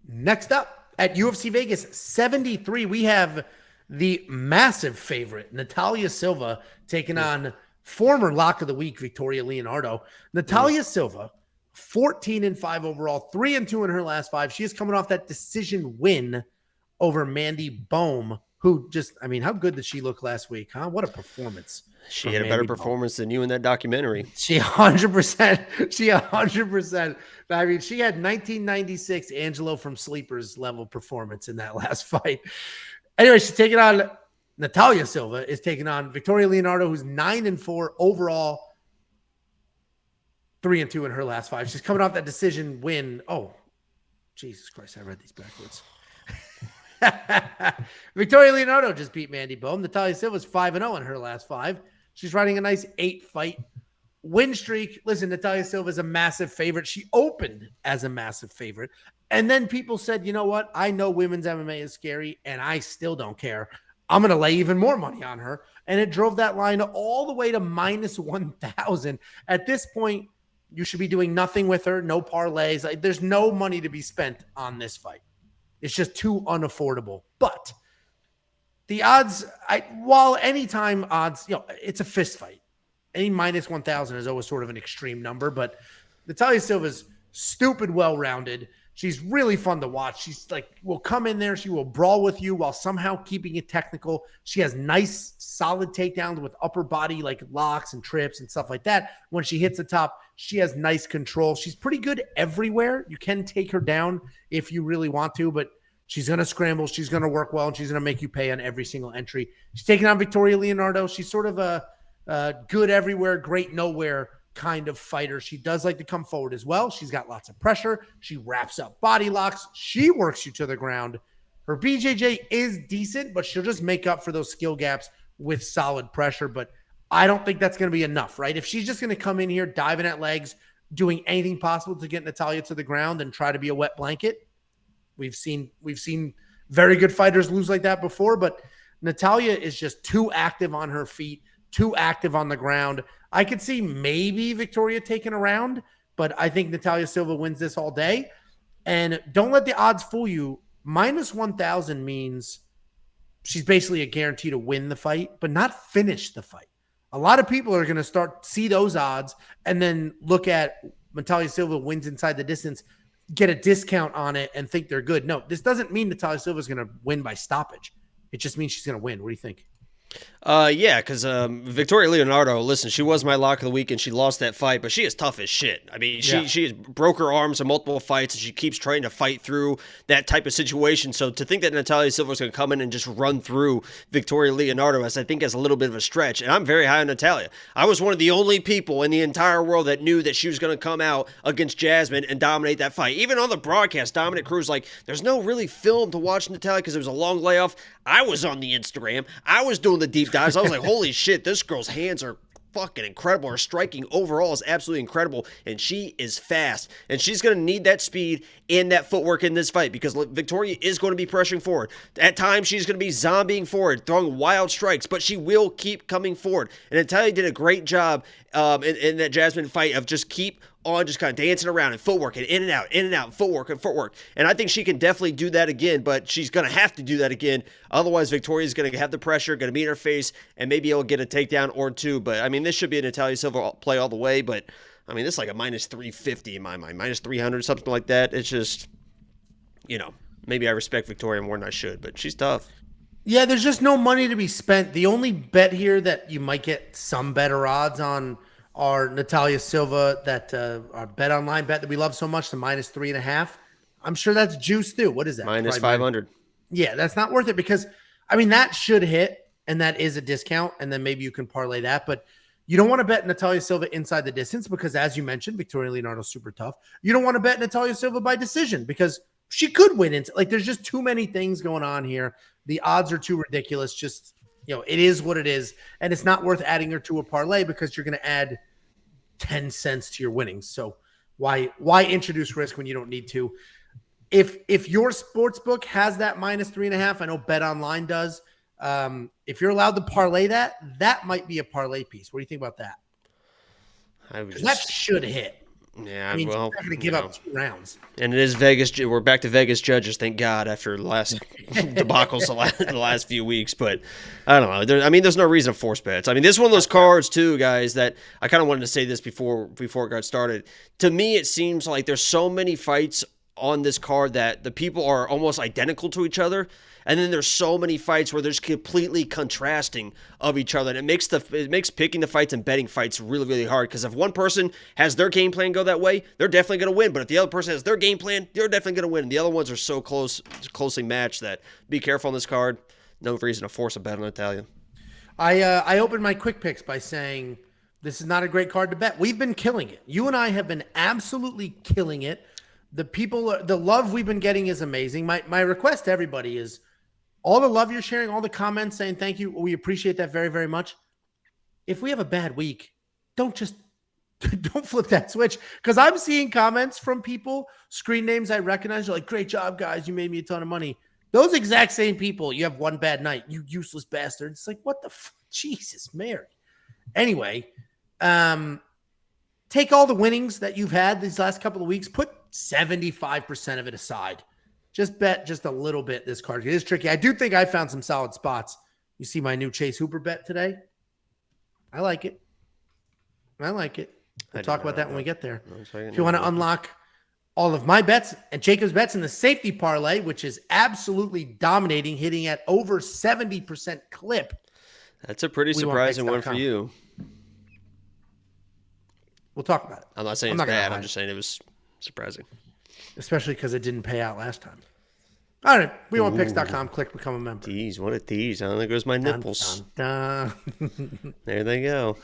Next up at UFC Vegas 73, we have the massive favorite, Natalia Silva, taking on former lock of the week, Victoria Leonardo. Natalia Silva, 14-5 overall, 3-2 in her last five. She is coming off that decision win over Mandy Bohm, who just, I mean, how good did she look last week, huh? What a performance. She had a better performance than you in that documentary. She 100%. She 100%. I mean, she had 1996 Angelo from Sleepers level performance in that last fight. Anyway, she's taking on Natalia Silva is taking on Victoria Leonardo, who's 9-4 overall, 3-2 in her last five. She's coming off that decision win. Oh, Jesus Christ! I read these backwards. Victoria Leonardo just beat Mandy Bohm. Natalia Silva's 5-0 in her last five. She's riding a nice 8-fight win streak. Listen, Natalia Silva is a massive favorite. She opened as a massive favorite. And then people said, you know what? I know women's MMA is scary, and I still don't care. I'm going to lay even more money on her. And it drove that line all the way to minus 1,000. At this point, you should be doing nothing with her, no parlays. Like, there's no money to be spent on this fight. It's just too unaffordable. But the odds, while anytime odds, it's a fist fight. Any minus 1,000 is always sort of an extreme number, but Natalia Silva's stupid well-rounded. She's really fun to watch. She's like, will come in there. She will brawl with you while somehow keeping it technical. She has nice, solid takedowns with upper body, like locks and trips and stuff like that. When she hits the top, she has nice control. She's pretty good everywhere. You can take her down if you really want to, but she's going to scramble. She's going to work well, and she's going to make you pay on every single entry. She's taking on Victoria Leonardo. She's sort of a good everywhere, great nowhere kind of fighter. She does like to come forward as well. She's got lots of pressure. She wraps up body locks. She works you to the ground. Her BJJ is decent, but she'll just make up for those skill gaps with solid pressure. But I don't think that's going to be enough, right? If she's just going to come in here, diving at legs, doing anything possible to get Natalia to the ground and try to be a wet blanket, we've seen very good fighters lose like that before, but Natalia is just too active on her feet, too active on the ground. I could see maybe Victoria taking a round, but I think Natalia Silva wins this all day. And don't let the odds fool you. Minus 1,000 means she's basically a guarantee to win the fight, but not finish the fight. A lot of people are going to see those odds and then look at Natalia Silva wins inside the distance, get a discount on it, and think they're good. No, this doesn't mean Natalia Silva is going to win by stoppage. It just means she's going to win. What do you think? Yeah, because Victoria Leonardo, listen, she was my lock of the week and she lost that fight, but she is tough as shit. I mean, she broke her arms in multiple fights and she keeps trying to fight through that type of situation. So to think that Natalia Silva is going to come in and just run through Victoria Leonardo, I think is a little bit of a stretch. And I'm very high on Natalia. I was one of the only people in the entire world that knew that she was going to come out against Jasmine and dominate that fight. Even on the broadcast, Dominic Cruz, like, there's no really film to watch Natalia because there was a long layoff. I was on the Instagram. I was doing the deep dives. I was like, holy shit, this girl's hands are fucking incredible. Her striking overall is absolutely incredible, and she is fast. And she's going to need that speed and that footwork in this fight because Victoria is going to be pressuring forward. At times, she's going to be zombieing forward, throwing wild strikes, but she will keep coming forward. And Natalia did a great job in that Jasmine fight of just keep on just kind of dancing around and footwork and in and out, footwork and footwork. And I think she can definitely do that again, but she's going to have to do that again. Otherwise, Victoria's going to have the pressure, going to be in her face, and maybe it'll get a takedown or two. But, I mean, this should be a Natalia Silva play all the way, but, I mean, this is like a minus 350 in my mind, minus 300, something like that. It's just, maybe I respect Victoria more than I should, but she's tough. Yeah, there's just no money to be spent. The only bet here that you might get some better odds on are Natalia Silva, that our bet online bet that we love so much, the minus 3.5. I'm sure that's juice too. What is that? Minus 500. Yeah, that's not worth it because, I mean, that should hit and that is a discount. And then maybe you can parlay that. But you don't want to bet Natalia Silva inside the distance because, as you mentioned, Victoria Leonardo's super tough. You don't want to bet Natalia Silva by decision because she could win. There's just too many things going on here. The odds are too ridiculous. Just, it is what it is. And it's not worth adding her to a parlay because you're going to add 10 cents to your winnings. So why introduce risk when you don't need to? If your sports book has that minus 3.5, I know Bet Online does. If you're allowed to parlay that might be a parlay piece. What do you think about that? That should hit. Yeah, I mean, she's well, not going to give up 2 rounds. And it is Vegas. We're back to Vegas judges, thank God, after the last debacles the last few weeks. But I don't know. There's no reason to force bets. I mean, this is one of those cards too, guys, that I kind of wanted to say this before it got started. To me, it seems like there's so many fights on this card that the people are almost identical to each other. And then there's so many fights where there's completely contrasting of each other. And it makes picking the fights and betting fights really, really hard. Because if one person has their game plan go that way, they're definitely going to win. But if the other person has their game plan, they're definitely going to win. And the other ones are so closely matched that be careful on this card. No reason to force a bet on Natalia. I opened my quick picks by saying this is not a great card to bet. We've been killing it. You and I have been absolutely killing it. The love we've been getting is amazing. My request to everybody is, all the love you're sharing, all the comments saying thank you, we appreciate that very, very much. If we have a bad week, don't flip that switch, because I'm seeing comments from people, screen names I recognize. They're like, great job, guys. You made me a ton of money. Those exact same people, you have one bad night, you useless bastard. It's like, what the Jesus, Mary. Anyway, take all the winnings that you've had these last couple of weeks, put 75% of it aside. Just bet just a little bit this card. It is tricky. I do think I found some solid spots. You see my new Chase Hooper bet today? I like it. We'll talk about that when we get there. If you want to unlock all of my bets and Jacob's bets in the safety parlay, which is absolutely dominating, hitting at over 70% clip. That's a pretty surprising one for you. We'll talk about it. I'm not saying it's bad. I'm just saying it was surprising. Especially because it didn't pay out last time. All right. WeWantPicks.com. Click become a member. Tease. What a tease. Huh? There goes my nipples. Dun, dun, dun. There they go.